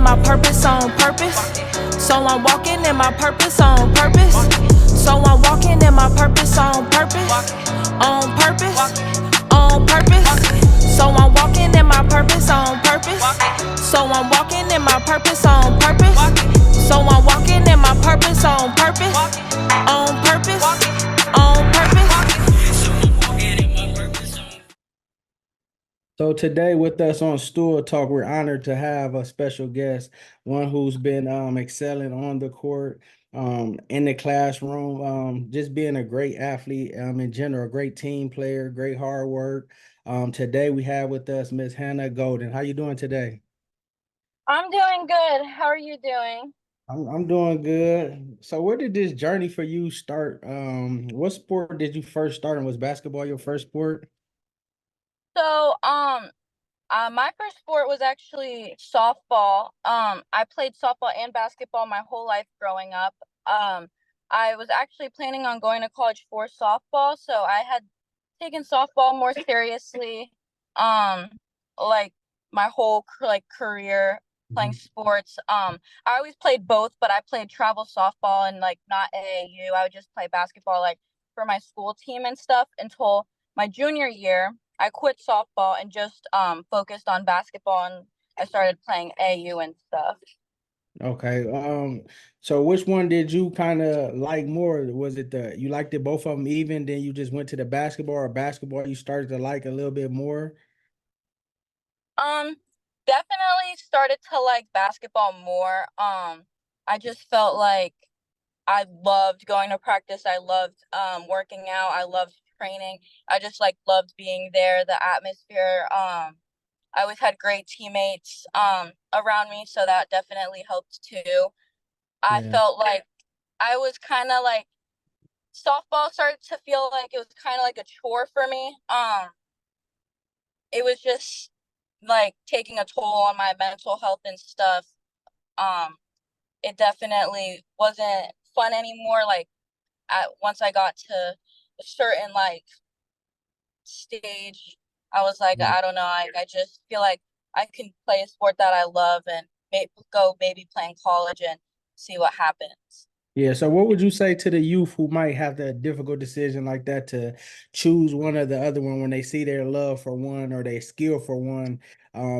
my purpose on purpose. So I'm walking in my purpose on purpose. So I'm walking in my purpose on purpose. On purpose. On purpose. So I'm walking in my purpose on purpose. So I'm walking in my purpose on purpose. So I'm walking in my purpose on purpose. On purpose. On purpose. So today with us on Stool Talk, we're honored to have a special guest, one who's been excelling on the court, in the classroom, just being a great athlete, in general, a great team player, great hard work. Today we have with us Miss Hannah Golden. How you doing today? I'm doing good. How are you doing? I'm doing good. So where did this journey for you start? What sport did you first start in? Was basketball your first sport? So, my first sport was actually softball. I played softball and basketball my whole life growing up. Um, I was actually planning on going to college for softball, so I had taken softball more seriously. Um, like my whole career playing Mhm. sports. I always played both, but I played travel softball and like not AAU. I would just play basketball like for my school team and stuff until my junior year. I quit softball and just focused on basketball, and I started playing AU and stuff. Okay. So which one did you kind of like more? Was it you liked it both of them even, then you just went to the basketball, or basketball you started to like a little bit more? Um, Definitely started to like basketball more. I just felt like I loved going to practice. I loved working out. I loved training. I just like loved being there, the atmosphere. I always had great teammates around me, so that definitely helped too. I Yeah. felt like I was kind of like softball started to feel like it was kind of like a chore for me. It was just like taking a toll on my mental health and stuff. Um, it definitely wasn't fun anymore. Like once I got to a certain like stage, I was like, Yeah. I don't know, I just feel like I can play a sport that I love and go maybe play in college and see what happens. Yeah, so what would you say to the youth who might have the difficult decision like that to choose one or the other one when they see their love for one or their skill for one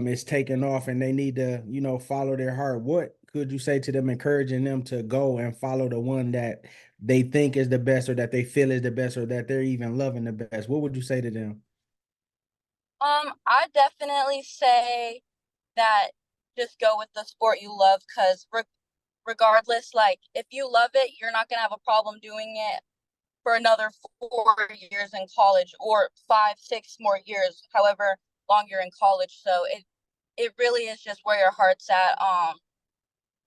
is taken off and they need to, follow their heart? What could you say to them, encouraging them to go and follow the one that they think is the best or that they feel is the best or that they're even loving the best? What would you say to them? I definitely say that just go with the sport you love because regardless, like if you love it, you're not gonna have a problem doing it for another 4 years in college or 5, 6 more years, however long you're in college. So it really is just where your heart's at.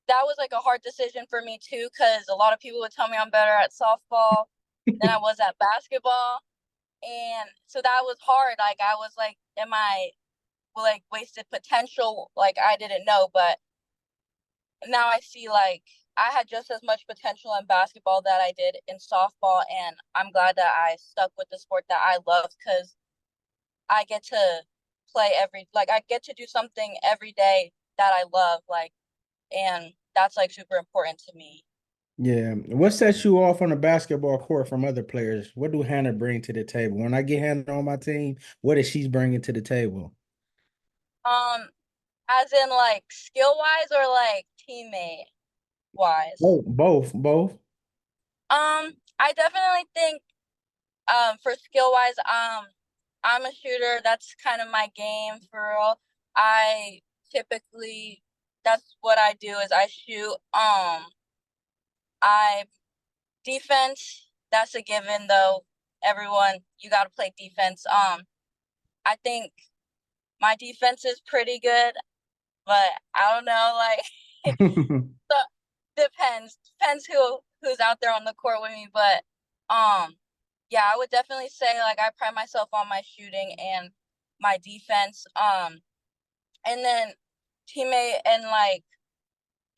That was like a hard decision for me too, because a lot of people would tell me I'm better at softball than I was at basketball. And so that was hard. Like I was like, am I like wasted potential? Like I didn't know, but now I see like I had just as much potential in basketball that I did in softball, and I'm glad that I stuck with the sport that I love because I get to play I get to do something every day that I love, like, and that's like super important to me. Yeah. What sets you off on the basketball court from other players? What do Hannah bring to the table? When I get Hannah on my team, what is she bringing to the table? Um, as in like skill wise or like teammate wise. Both. I definitely think for skill wise, I'm a shooter. That's kind of my game for real. I typically that's what I do is I shoot. I defense, that's a given though. Everyone, you gotta play defense. I think my defense is pretty good, but I don't know, like so depends who's out there on the court with me, but yeah, I would definitely say like I pride myself on my shooting and my defense. And then teammate and like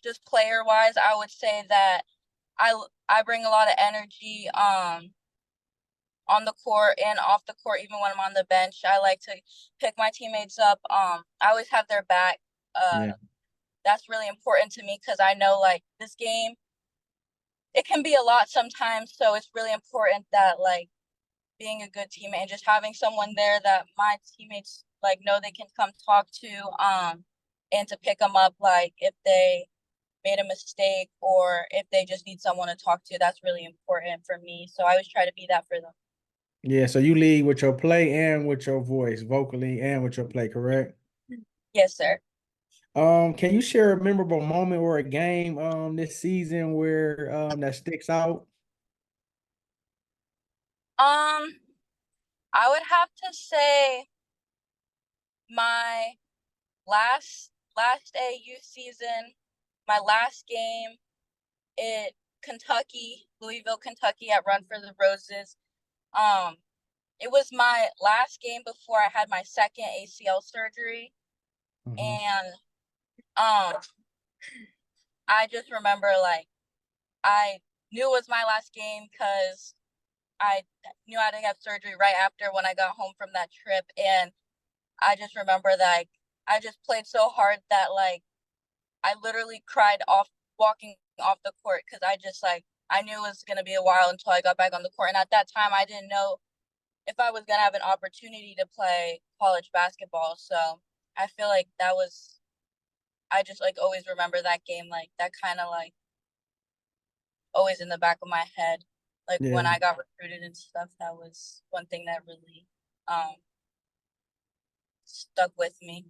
just player wise, I would say that I bring a lot of energy on the court and off the court, even when I'm on the bench. I like to pick my teammates up. I always have their back. Yeah. that's really important to me because I know like this game, it can be a lot sometimes. So it's really important that like being a good teammate and just having someone there that my teammates like know they can come talk to, and to pick them up like if they made a mistake or if they just need someone to talk to. That's really important for me. So I always try to be that for them. Yeah, so you lead with your play and with your voice, vocally and with your play, correct? Yes, sir. Can you share a memorable moment or a game this season where that sticks out? Um, I would have to say my last AU season, my last game at Kentucky, Louisville, Kentucky at Run for the Roses. Um, it was my last game before I had my second ACL surgery, Mm-hmm. and um, I just remember like I knew it was my last game because I knew I had to have surgery right after when I got home from that trip, and I just remember that I just played so hard that like I literally cried off walking off the court because I just like I knew it was gonna be a while until I got back on the court, and at that time I didn't know if I was gonna have an opportunity to play college basketball. So I feel like that was I just like always remember that game like that kind of like always in the back of my head. Like when Yeah. I got recruited and stuff, that was one thing that really um stuck with me.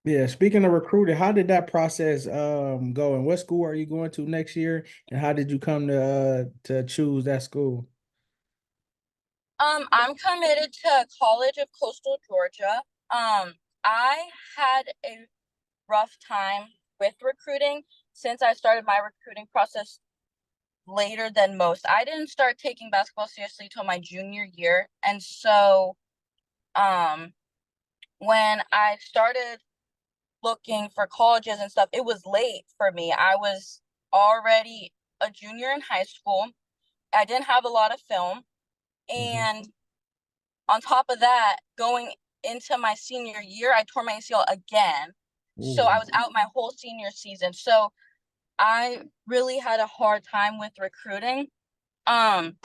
Yeah, speaking of recruiting, how did that process go and what school are you going to next year and how did you come to choose that school? I'm committed to College of Coastal Georgia. I had a rough time with recruiting since I started my recruiting process later than most. I didn't start taking basketball seriously till my junior year. And so um when I started looking for colleges and stuff, it was late for me. I was already a junior in high school. I didn't have a lot of film. Hmm. And on top of that, going into my senior year, I tore my ACL again. So I Ooh. was out my whole senior season. So I really had a hard time with recruiting. Um,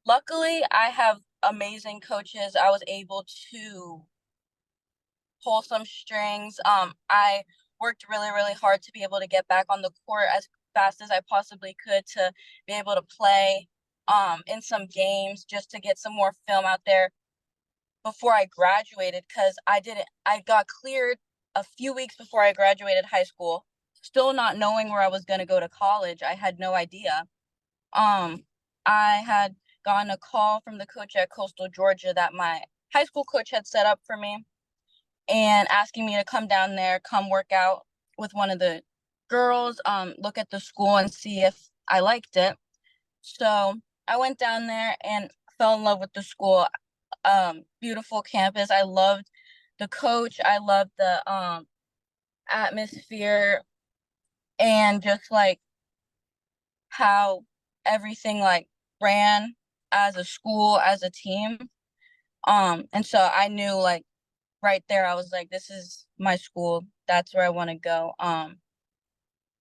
Luckily, I have amazing coaches. I was able to pull some strings. I worked really, really hard to be able to get back on the court as fast as I possibly could to be able to play in some games just to get some more film out there before I graduated because I got cleared a few weeks before I graduated high school, still not knowing where I was going to go to college. I had no idea. Um, I had gotten a call from the coach at Coastal Georgia that my high school coach had set up for me and asking me to come down there, come work out with one of the girls, look at the school and see if I liked it. So I went down there and fell in love with the school. Beautiful campus. I loved the coach. I loved the atmosphere and just like how everything like ran as a school, as a team. And so I knew like right there, I was like, this is my school. That's where I want to go.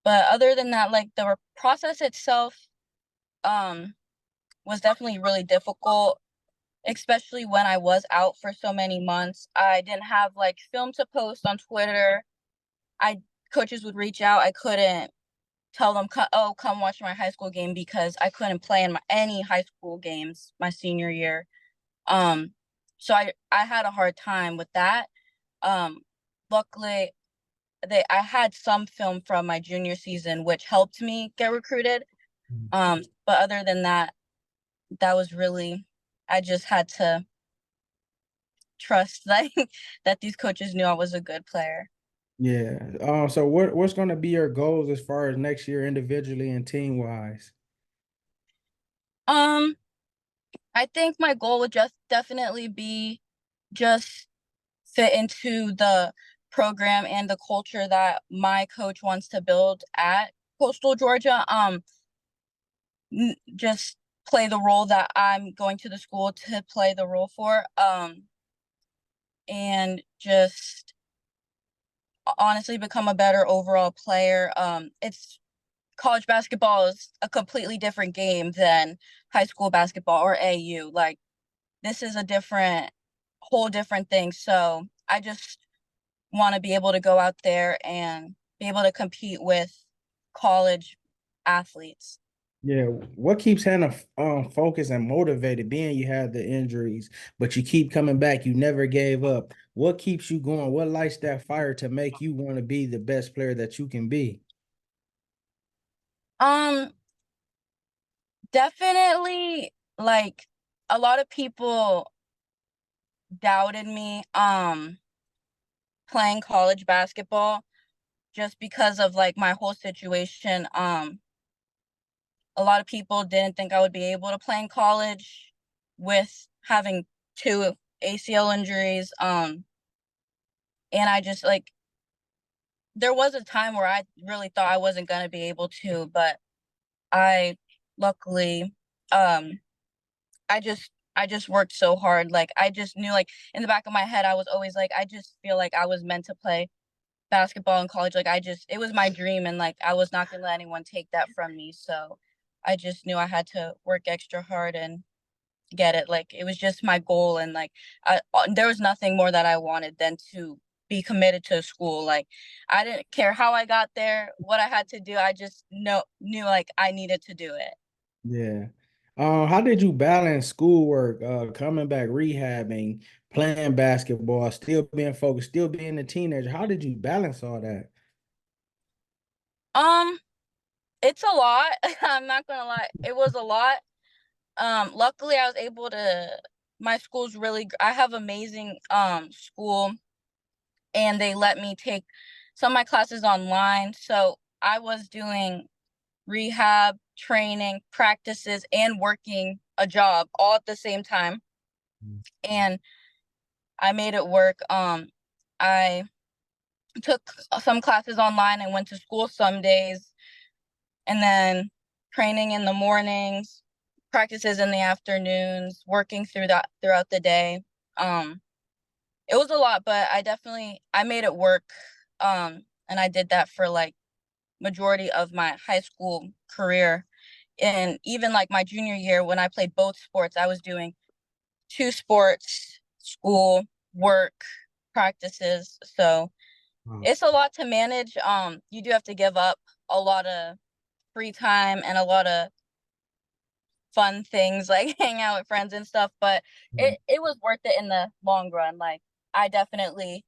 But other than that, like the process itself, um, was definitely really difficult, especially when I was out for so many months. I didn't have like film to post on Twitter. I Coaches would reach out. I couldn't tell them, "Oh, come watch my high school game," because I couldn't play in any high school games my senior year. Um, so I had a hard time with that. Um, Luckily, I had some film from my junior season, which helped me get recruited. But other than that, that was really I just had to trust that that these coaches knew I was a good player. Yeah. So what's going to be your goals as far as next year individually and team wise? Um, I think my goal would just definitely be just fit into the program and the culture that my coach wants to build at Coastal Georgia. Just play the role that I'm going to the school to play the role for. And just honestly become a better overall player. It's college basketball is a completely different game than high school basketball or AU. Like this is a whole different thing. So I just want to be able to go out there and be able to compete with college athletes. Yeah, what keeps Hannah focused and motivated? Being you had the injuries, but you keep coming back. You never gave up. What keeps you going? What lights that fire to make you want to be the best player that you can be? Um, Definitely like a lot of people doubted me playing college basketball just because of like my whole situation. A lot of people didn't think I would be able to play in college with having two ACL injuries. And I just like there was a time where I really thought I wasn't gonna be able to, but I luckily um I just worked so hard. Like I just knew like in the back of my head I was always like I just feel like I was meant to play basketball in college. Like it was my dream and like I was not gonna let anyone take that from me. So I just knew I had to work extra hard and get it. Like it was just my goal and like there was nothing more that I wanted than to be committed to school. Like I didn't care how I got there, what I had to do. I just knew like I needed to do it. Yeah. How did you balance schoolwork, coming back, rehabbing, playing basketball, still being focused, still being a teenager? How did you balance all that? Um, it's a lot. I'm not gonna lie. It was a lot. Luckily I was able to my school's really I have amazing school and they let me take some of my classes online. So I was doing rehab, training, practices, and working a job all at the same time. And I made it work. I took some classes online and went to school some days, and then training in the mornings, practices in the afternoons, working throughout the day. Um, it was a lot, but I made it work. And I did that for like majority of my high school career. And even like my junior year when I played both sports, I was doing two sports, school, work, practices. So Wow. it's a lot to manage. You do have to give up a lot of free time and a lot of fun things like hang out with friends and stuff, but it was worth it in the long run. Like I definitely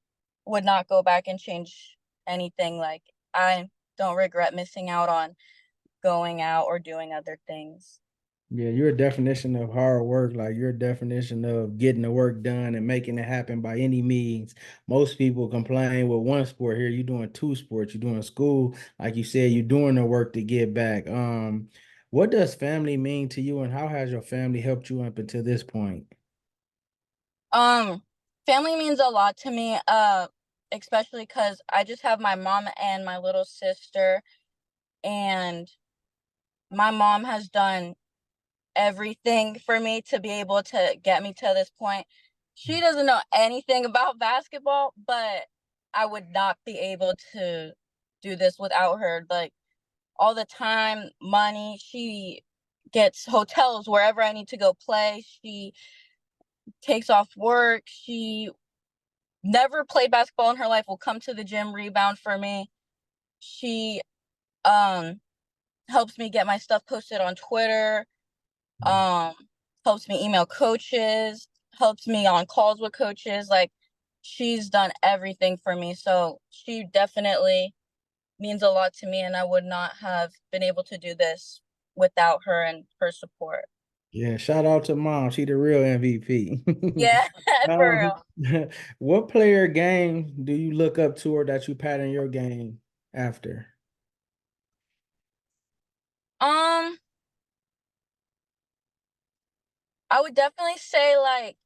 would not go back and change anything. Like I don't regret missing out on going out or doing other things. Yeah, you're a definition of hard work. Like you're a definition of getting the work done and making it happen by any means. Most people complain with one sport. Here, you're doing two sports. You're doing school, like you said. You're doing the work to get back. What does family mean to you, and how has your family helped you up until this point? Um, Family means a lot to me, especially because I just have my mom and my little sister, and my mom has done everything for me to be able to get me to this point. She doesn't know anything about basketball, but I would not be able to do this without her. Like all the time, money, she gets hotels wherever I need to go play. She takes off work. She never played basketball in her life, will come to the gym, rebound for me. She um helps me get my stuff posted on Twitter, um, helps me email coaches, helps me on calls with coaches. Like she's done everything for me. So she definitely means a lot to me and I would not have been able to do this without her and her support. Yeah, shout out to mom. She the real MVP. Yeah, for Um, real. what player game do you look up to or that you pattern your game after? Um, I would definitely say like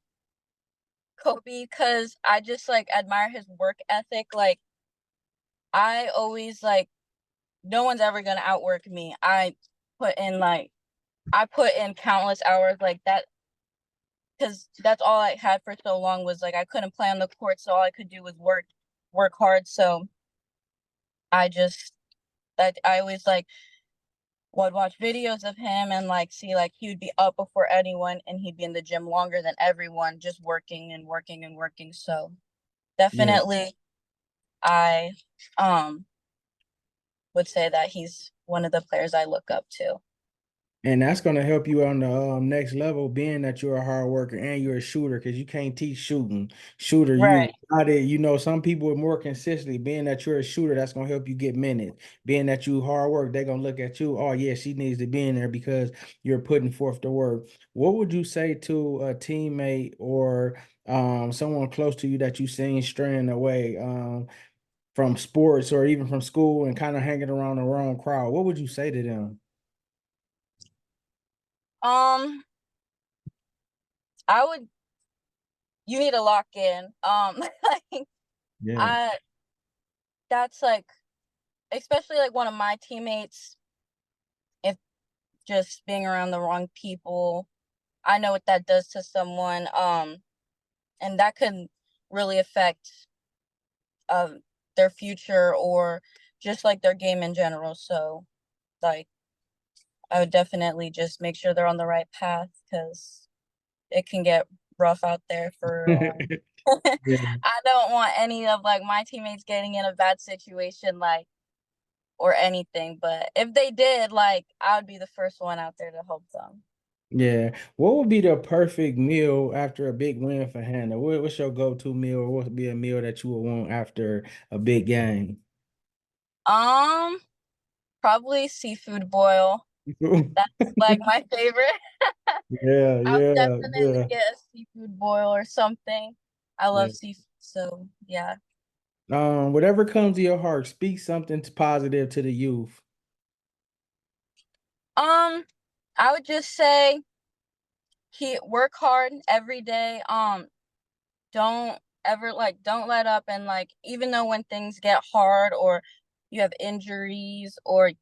Kobe because I just like admire his work ethic. Like I always like no one's ever gonna outwork me. I put in countless hours like that because that's all I had for so long was like I couldn't play on the court, so all I could do was work hard. So I always like would watch videos of him and like see like he would be up before anyone and he'd be in the gym longer than everyone, just working and working and working. So Yeah. definitely I um would say that he's one of the players I look up to. And that's going to help you on the next level, being that you're a hard worker and you're a shooter, because you can't teach shooting. Shooter, you Right. got it. You know, some people are more consistently. Being that you're a shooter, that's going to help you get minutes. Being that you hard work, they're going to look at you. Oh, yeah, she needs to be in there because you're putting forth the work. What would you say to a teammate or someone close to you that you seen straying away from sports or even from school and kind of hanging around the wrong crowd? What would you say to them? Um I would you need to lock in. Like Yeah. I that's like especially like one of my teammates, if just being around the wrong people, I know what that does to someone. And that could really affect um their future or just like their game in general. So like I would definitely just make sure they're on the right path because it can get rough out there for Yeah. I don't want any of like my teammates getting in a bad situation like or anything, but if they did, like I would be the first one out there to help them. Yeah. What would be the perfect meal after a big win for Hannah? What's your go-to meal, or what would be a meal that you would want after a big game? Um, Probably seafood boil. That's like my favorite. Yeah, I would yeah, definitely yeah, get a seafood boil or something. I yeah. love seafood, so yeah. Whatever comes to your heart, speak something positive to the youth. Um, I would just say he work hard every day. Don't ever like don't let up and like even though when things get hard or you have injuries or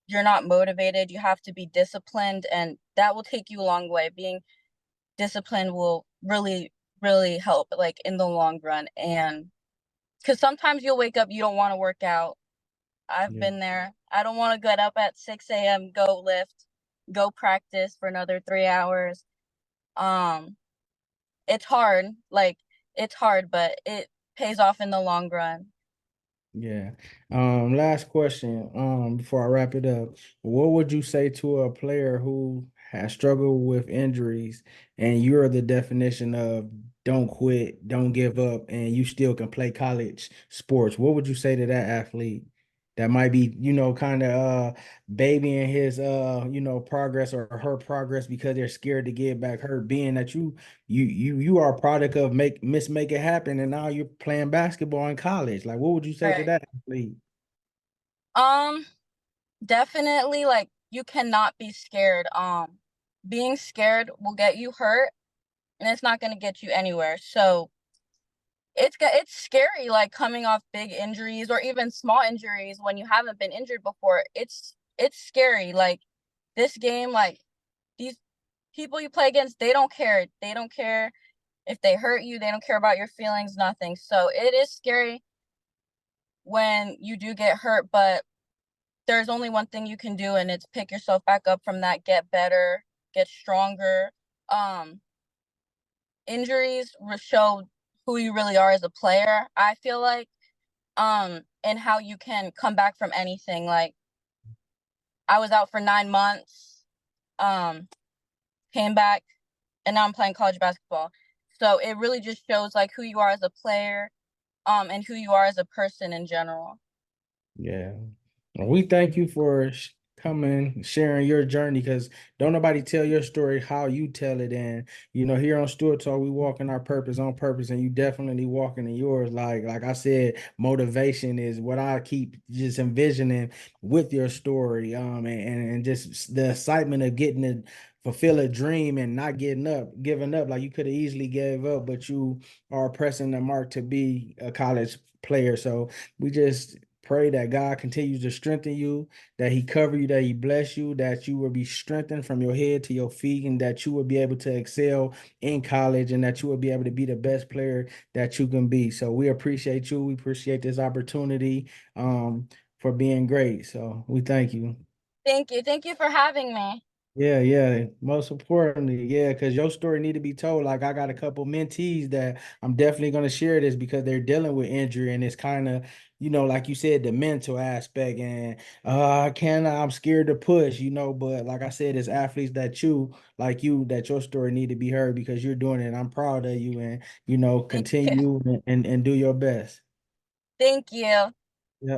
you're not motivated, you have to be disciplined and that will take you a long way. Being disciplined will really help like in the long run and because sometimes you'll wake up you don't want to work out. I've Yeah, been there. I don't want to get up at 6 a.m., go lift, go practice for another 3 hours. um it's hard, like it's hard, but it pays off in the long run. yeah. Last question. Before I wrap it up, what would you say to a player who has struggled with injuries and you're the definition of don't quit, don't give up, and you still can play college sports? What would you say to that athlete that might be, kind of babying his progress or her progress because they're scared to get back hurt, being that you are a product of make it happen, and now you're playing basketball in college. Like, what would you say to Right. that athlete? um Definitely like you cannot be scared. Being scared will get you hurt and it's not going to get you anywhere. So it's scary like coming off big injuries or even small injuries when you haven't been injured before. It's scary. Like this game, like these people you play against, they don't care. They don't care if they hurt you. They don't care about your feelings, nothing. So it is scary when you do get hurt, but there's only one thing you can do and it's pick yourself back up from that, get better, get stronger. Um Injuries show who you really are as a player, I feel like. And how you can come back from anything. Like I was out for 9 months, um, came back, and now I'm playing college basketball. So it really just shows like who you are as a player, and who you are as a person in general. Yeah. Well, we thank you for coming, sharing your journey, because don't nobody tell your story how you tell it. And here on Stewart Talk, we walk in our purpose on purpose, and you definitely walking in yours. Like I said, motivation is what I keep just envisioning with your story. And just the excitement of getting to fulfill a dream and not giving up. Like you could have easily gave up, but you are pressing the mark to be a college player. So we just pray that God continues to strengthen you, that he cover you, that he bless you, that you will be strengthened from your head to your feet, and that you will be able to excel in college, and that you will be able to be the best player that you can be. So we appreciate you. We appreciate this opportunity for being great. So we thank you. Thank you. Thank you for having me. Yeah, yeah. Most importantly, yeah, because your story need to be told. Like I got a couple mentees that I'm definitely gonna share this because they're dealing with injury and it's kind of, like you said, the mental aspect and I'm scared to push, but like I said, it's athletes that that your story need to be heard because you're doing it. And I'm proud of you and Thank you. continue and do your best. Thank you. Yeah.